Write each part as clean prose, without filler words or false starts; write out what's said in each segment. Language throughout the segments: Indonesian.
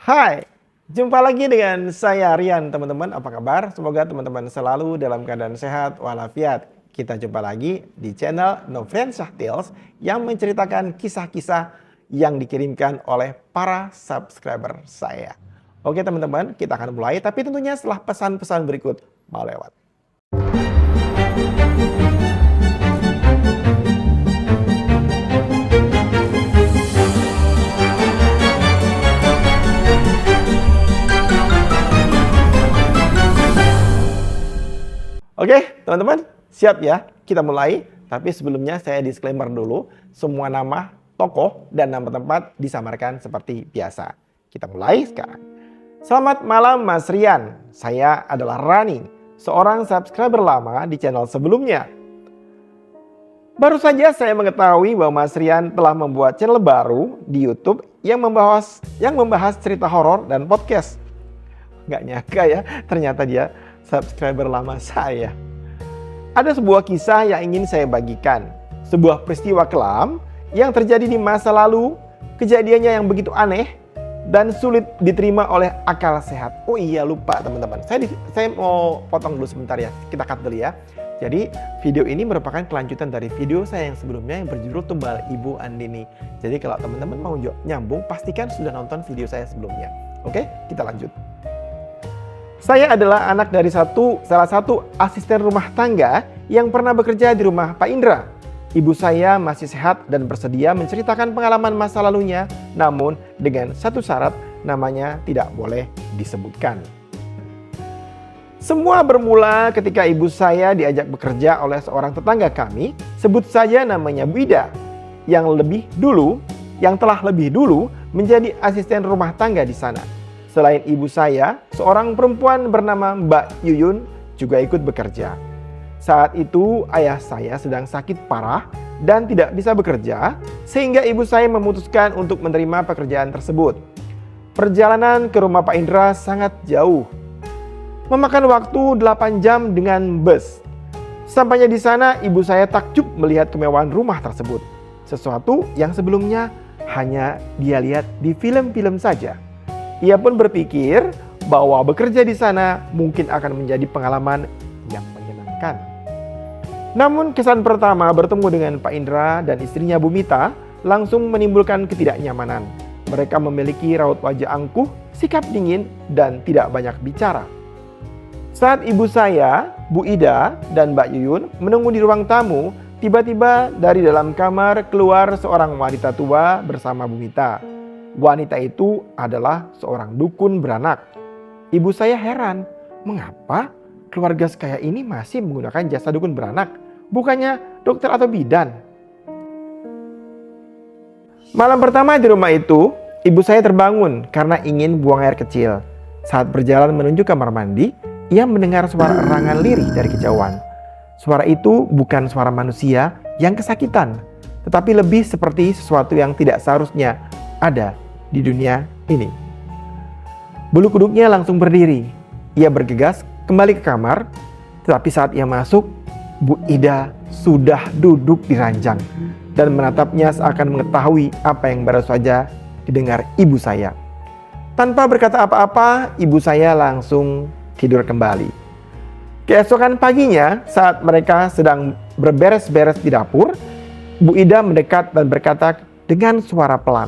Hai, jumpa lagi dengan saya Rian teman-teman. Apa kabar? Semoga teman-teman selalu dalam keadaan sehat walafiat. Kita jumpa lagi di channel Nofriansyah Tales yang menceritakan kisah-kisah yang dikirimkan oleh para subscriber saya. Oke teman-teman, kita akan mulai, tapi tentunya setelah pesan-pesan berikut mau lewat. Oke, teman-teman, siap ya? Kita mulai. Tapi sebelumnya saya disclaimer dulu. Semua nama, tokoh, dan nama tempat disamarkan seperti biasa. Kita mulai sekarang. Selamat malam Mas Rian. Saya adalah Rani, seorang subscriber lama di channel sebelumnya. Baru saja saya mengetahui bahwa Mas Rian telah membuat channel baru di YouTube yang membahas cerita horor dan podcast. Nggak nyangka ya, ternyata dia subscriber lama saya. Ada sebuah kisah yang ingin saya bagikan. Sebuah peristiwa kelam yang terjadi di masa lalu. Kejadiannya yang begitu aneh dan sulit diterima oleh akal sehat. Oh iya, lupa teman-teman. Saya mau potong dulu sebentar ya. Kita cut dulu ya. Jadi video ini merupakan kelanjutan dari video saya yang sebelumnya yang berjudul Tumbal Ibu Andini. Jadi kalau teman-teman mau nyambung, pastikan sudah nonton video saya sebelumnya. Oke, kita lanjut. Saya adalah anak dari salah satu asisten rumah tangga yang pernah bekerja di rumah Pak Indra. Ibu saya masih sehat dan bersedia menceritakan pengalaman masa lalunya, namun dengan satu syarat, namanya tidak boleh disebutkan. Semua bermula ketika ibu saya diajak bekerja oleh seorang tetangga kami, sebut saja namanya Bu Ida, yang telah lebih dulu menjadi asisten rumah tangga di sana. Selain ibu saya, seorang perempuan bernama Mbak Yuyun juga ikut bekerja. Saat itu ayah saya sedang sakit parah dan tidak bisa bekerja, sehingga ibu saya memutuskan untuk menerima pekerjaan tersebut. Perjalanan ke rumah Pak Indra sangat jauh, memakan waktu 8 jam dengan bus. Sampainya di sana, ibu saya takjub melihat kemewahan rumah tersebut. Sesuatu yang sebelumnya hanya dia lihat di film-film saja. Ia pun berpikir bahwa bekerja di sana mungkin akan menjadi pengalaman yang menyenangkan. Namun kesan pertama bertemu dengan Pak Indra dan istrinya Bu Mita langsung menimbulkan ketidaknyamanan. Mereka memiliki raut wajah angkuh, sikap dingin, dan tidak banyak bicara. Saat ibu saya, Bu Ida, dan Mbak Yuyun menunggu di ruang tamu, tiba-tiba dari dalam kamar keluar seorang wanita tua bersama Bu Mita. Wanita itu adalah seorang dukun beranak. Ibu saya heran, mengapa keluarga sekaya ini masih menggunakan jasa dukun beranak? Bukannya dokter atau bidan? Malam pertama di rumah itu, ibu saya terbangun karena ingin buang air kecil. Saat berjalan menuju kamar mandi, ia mendengar suara erangan lirih dari kejauhan. Suara itu bukan suara manusia yang kesakitan, tetapi lebih seperti sesuatu yang tidak seharusnya ada di dunia ini. Bulu kuduknya langsung berdiri. Ia bergegas kembali ke kamar, tetapi saat ia masuk, Bu Ida sudah duduk di ranjang dan menatapnya seakan mengetahui apa yang baru saja didengar ibu saya. Tanpa berkata apa-apa, ibu saya langsung tidur kembali. Keesokan paginya, saat mereka sedang berberes-beres di dapur, Bu Ida mendekat dan berkata dengan suara pelan,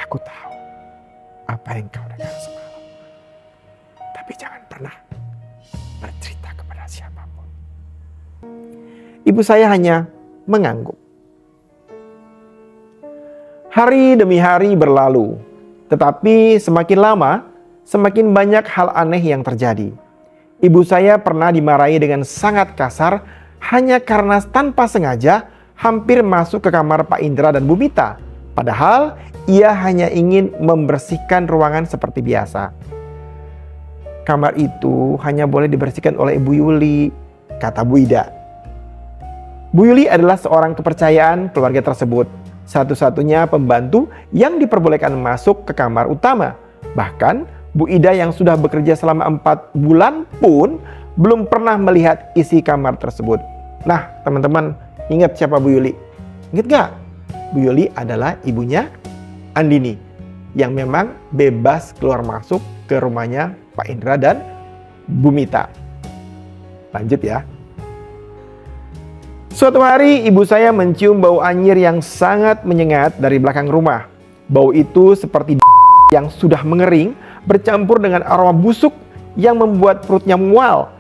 "Aku tahu apa yang kau dengar semalam. Tapi jangan pernah bercerita kepada siapapun." Ibu saya hanya mengangguk. Hari demi hari berlalu. Tetapi semakin lama, semakin banyak hal aneh yang terjadi. Ibu saya pernah dimarahi dengan sangat kasar hanya karena tanpa sengaja hampir masuk ke kamar Pak Indra dan Bu Mita. Padahal ia hanya ingin membersihkan ruangan seperti biasa. "Kamar itu hanya boleh dibersihkan oleh Ibu Yuli," kata Bu Ida. Bu Yuli adalah seorang kepercayaan keluarga tersebut. Satu-satunya pembantu yang diperbolehkan masuk ke kamar utama. Bahkan Bu Ida yang sudah bekerja selama 4 bulan pun belum pernah melihat isi kamar tersebut. Nah teman-teman, ingat siapa Bu Yuli? Ingat gak? Bu Yuli adalah ibunya Andini. yang memang bebas keluar masuk ke rumahnya Pak Indra dan Bu Mita. Lanjut ya. Suatu hari ibu saya mencium bau anyir yang sangat menyengat dari belakang rumah. Bau itu seperti yang sudah mengering bercampur dengan aroma busuk yang membuat perutnya mual.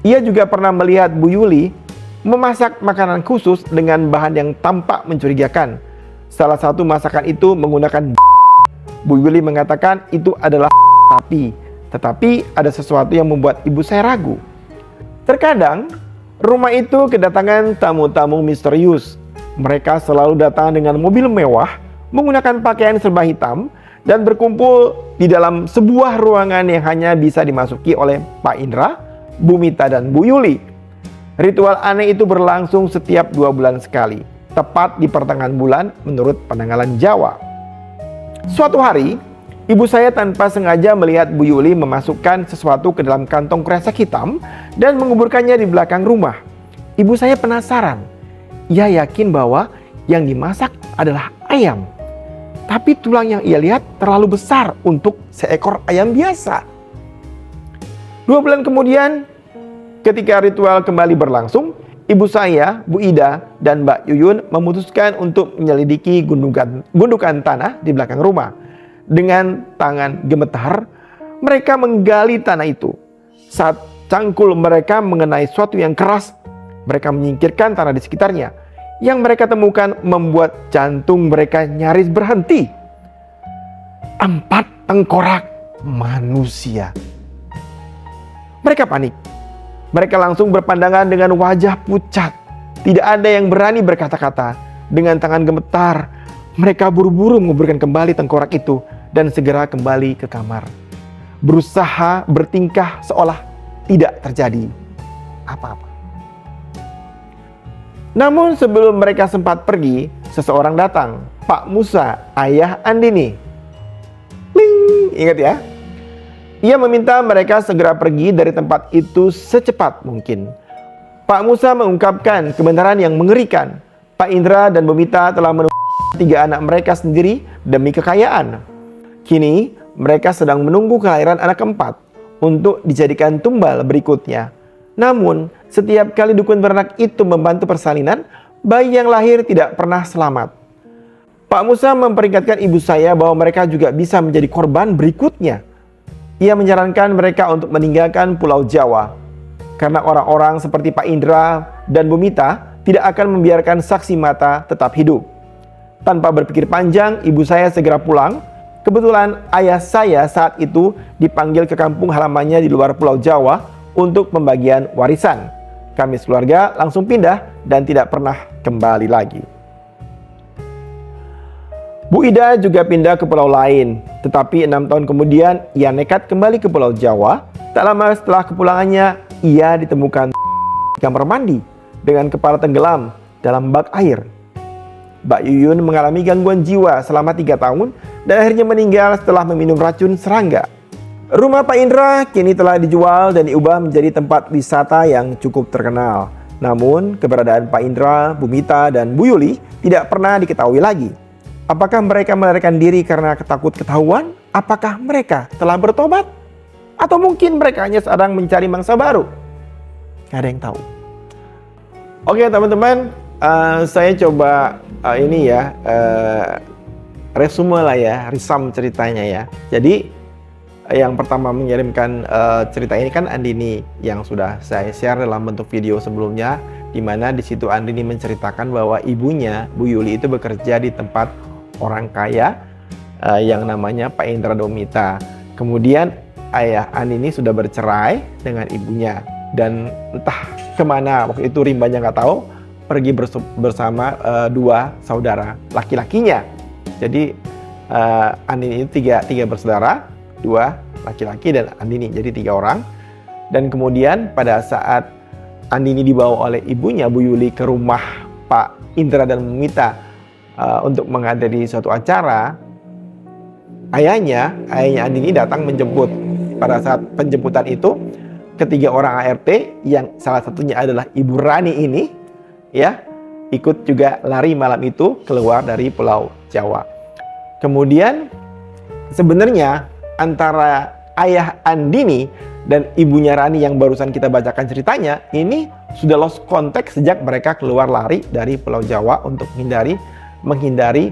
Ia juga pernah melihat Bu Yuli memasak makanan khusus dengan bahan yang tampak mencurigakan. Salah satu masakan itu menggunakan Bu Yuli mengatakan itu adalah sapi. Tetapi ada sesuatu yang membuat ibu saya ragu. Terkadang rumah itu kedatangan tamu-tamu misterius. Mereka selalu datang dengan mobil mewah, menggunakan pakaian serba hitam, dan berkumpul di dalam sebuah ruangan yang hanya bisa dimasuki oleh Pak Indra, Bu Mita, dan Bu Yuli. Ritual aneh itu berlangsung setiap 2 bulan sekali, tepat di pertengahan bulan menurut penanggalan Jawa. Suatu hari, ibu saya tanpa sengaja melihat Bu Yuli memasukkan sesuatu ke dalam kantong kresek hitam dan menguburkannya di belakang rumah. Ibu saya penasaran. Ia yakin bahwa yang dimasak adalah ayam. Tapi tulang yang ia lihat terlalu besar untuk seekor ayam biasa. 2 bulan kemudian, ketika ritual kembali berlangsung, ibu saya, Bu Ida, dan Mbak Yuyun memutuskan untuk menyelidiki gundukan tanah di belakang rumah. Dengan tangan gemetar, mereka menggali tanah itu. Saat cangkul mereka mengenai sesuatu yang keras, mereka menyingkirkan tanah di sekitarnya. Yang mereka temukan membuat jantung mereka nyaris berhenti. 4 tengkorak manusia. Mereka panik. Mereka langsung berpandangan dengan wajah pucat. Tidak ada yang berani berkata-kata. Dengan tangan gemetar, mereka buru-buru menguburkan kembali tengkorak itu dan segera kembali ke kamar. Berusaha bertingkah seolah tidak terjadi apa-apa. Namun sebelum mereka sempat pergi, seseorang datang. Pak Musa, ayah Andini. Ling, ingat ya? Ia meminta mereka segera pergi dari tempat itu secepat mungkin. Pak Musa mengungkapkan kebenaran yang mengerikan. Pak Indra dan Bu Mita telah menunggu 3 anak mereka sendiri demi kekayaan. Kini mereka sedang menunggu kelahiran anak keempat untuk dijadikan tumbal berikutnya. Namun setiap kali dukun beranak itu membantu persalinan, bayi yang lahir tidak pernah selamat. Pak Musa memperingatkan ibu saya bahwa mereka juga bisa menjadi korban berikutnya. Ia menyarankan mereka untuk meninggalkan Pulau Jawa karena orang-orang seperti Pak Indra dan Bu Mita tidak akan membiarkan saksi mata tetap hidup. Tanpa berpikir panjang, ibu saya segera pulang. Kebetulan ayah saya saat itu dipanggil ke kampung halamannya di luar Pulau Jawa untuk pembagian warisan. Kami sekeluarga langsung pindah dan tidak pernah kembali lagi. Bu Ida juga pindah ke pulau lain, tetapi 6 tahun kemudian ia nekat kembali ke Pulau Jawa. Tak lama setelah kepulangannya, ia ditemukan di kamar mandi dengan kepala tenggelam dalam bak air. Mbak Yuyun mengalami gangguan jiwa selama 3 tahun dan akhirnya meninggal setelah meminum racun serangga. Rumah Pak Indra kini telah dijual dan diubah menjadi tempat wisata yang cukup terkenal. Namun, keberadaan Pak Indra, Bu Mita, dan Bu Yuli tidak pernah diketahui lagi. Apakah mereka melarikan diri karena takut ketahuan? Apakah mereka telah bertobat? Atau mungkin mereka hanya sedang mencari mangsa baru? Gak ada yang tahu. Oke teman-teman, saya coba resume lah ya, resum ceritanya ya. Jadi yang pertama mengirimkan cerita ini kan Andini, yang sudah saya share dalam bentuk video sebelumnya, di mana di situ Andini menceritakan bahwa ibunya Bu Yuli itu bekerja di tempat orang kaya yang namanya Pak Indra Domita. Kemudian ayah Andini sudah bercerai dengan ibunya dan entah kemana waktu itu, rimbanya nggak tahu, pergi bersama 2 saudara laki-lakinya. Jadi Andini itu tiga bersaudara, 2 laki-laki dan Andini, jadi 3 orang. Dan kemudian pada saat Andini dibawa oleh ibunya Bu Yuli ke rumah Pak Indra dan Bu Mita untuk menghadiri suatu acara, ayahnya Andini datang menjemput. Pada saat penjemputan itu, ketiga orang ART yang salah satunya adalah Ibu Rani ini ya ikut juga lari malam itu keluar dari Pulau Jawa. Kemudian sebenarnya antara ayah Andini dan ibunya Rani yang barusan kita bacakan ceritanya, ini sudah lost contact sejak mereka keluar lari dari Pulau Jawa untuk menghindari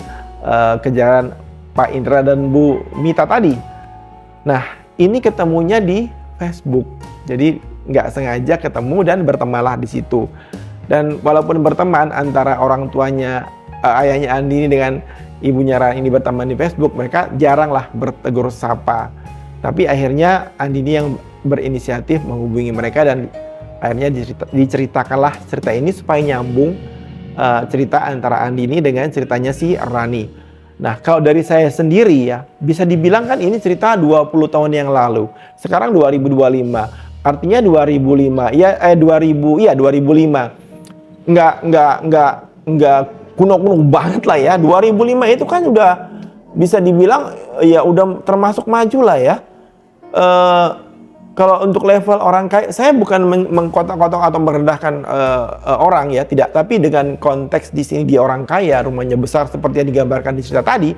kejaran Pak Indra dan Bu Mita tadi. Nah, ini ketemunya di Facebook. Jadi nggak sengaja ketemu dan bertemanlah di situ. Dan walaupun berteman antara orang tuanya, ayahnya Andini dengan ibunya Rani ini berteman di Facebook, mereka jaranglah bertegur sapa. Tapi akhirnya Andini yang berinisiatif menghubungi mereka dan akhirnya diceritakanlah cerita ini supaya nyambung cerita antara Andini dengan ceritanya si Rani. Nah, kalau dari saya sendiri ya, bisa dibilang kan ini cerita 20 tahun yang lalu. Sekarang 2025. Artinya 2005. 2005. Enggak kuno-kuno banget lah ya. 2005 itu kan udah bisa dibilang ya udah termasuk maju lah ya. Kalau untuk level orang kaya, saya bukan mengkotak-kotak atau merendahkan orang ya, tidak. Tapi dengan konteks di sini dia orang kaya, rumahnya besar seperti yang digambarkan di cerita tadi,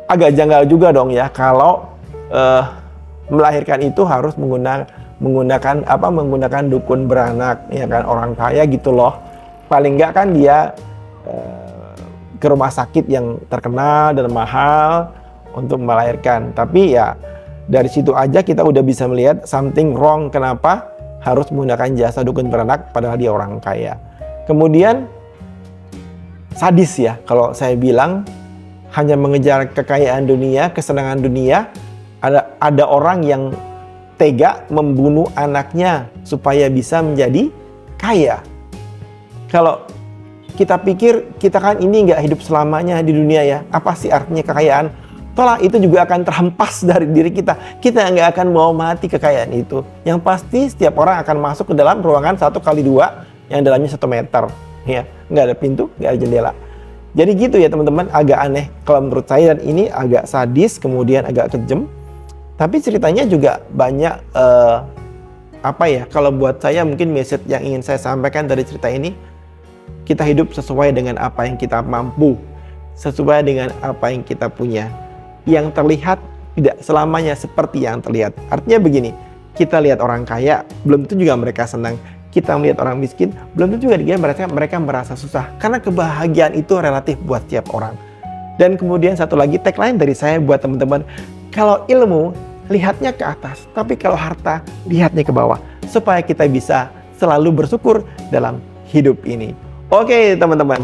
agak janggal juga dong ya kalau melahirkan itu harus menggunakan dukun beranak, ya kan, orang kaya gitu loh. Paling enggak kan dia ke rumah sakit yang terkenal dan mahal untuk melahirkan. Tapi ya dari situ aja kita udah bisa melihat something wrong, kenapa harus menggunakan jasa dukun beranak padahal dia orang kaya. Kemudian sadis ya kalau saya bilang, hanya mengejar kekayaan dunia, kesenangan dunia. Ada orang yang tega membunuh anaknya supaya bisa menjadi kaya. Kalau kita pikir kita kan ini nggak hidup selamanya di dunia ya, apa sih artinya kekayaan? Toh itu juga akan terhempas dari diri kita. Kita nggak akan mau mati kekayaan itu. Yang pasti setiap orang akan masuk ke dalam ruangan 1x2 yang dalamnya 1 meter. Ya, nggak ada pintu, nggak ada jendela. Jadi gitu ya teman-teman, agak aneh kalau menurut saya, dan ini agak sadis, kemudian agak kejam. Tapi ceritanya juga banyak kalau buat saya mungkin message yang ingin saya sampaikan dari cerita ini, kita hidup sesuai dengan apa yang kita mampu, sesuai dengan apa yang kita punya. Yang terlihat tidak selamanya seperti yang terlihat. Artinya begini, kita lihat orang kaya, belum tentu juga mereka senang. Kita melihat orang miskin, belum tentu juga mereka merasa susah. Karena kebahagiaan itu relatif buat tiap orang. Dan kemudian satu lagi tagline dari saya buat teman-teman, kalau ilmu lihatnya ke atas, tapi kalau harta lihatnya ke bawah, supaya kita bisa selalu bersyukur dalam hidup ini. Oke teman-teman,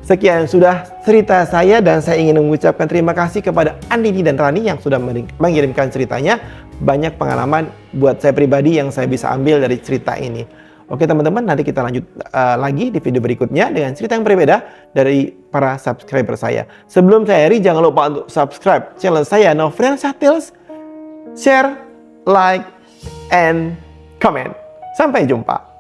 sekian sudah cerita saya, dan saya ingin mengucapkan terima kasih kepada Andini dan Rani yang sudah mengirimkan ceritanya. Banyak pengalaman buat saya pribadi yang saya bisa ambil dari cerita ini. Oke teman-teman, nanti kita lanjut lagi di video berikutnya dengan cerita yang berbeda dari para subscriber saya. Sebelum saya akhiri, jangan lupa untuk subscribe channel saya Novriansyah Tales, share, like, and comment. Sampai jumpa.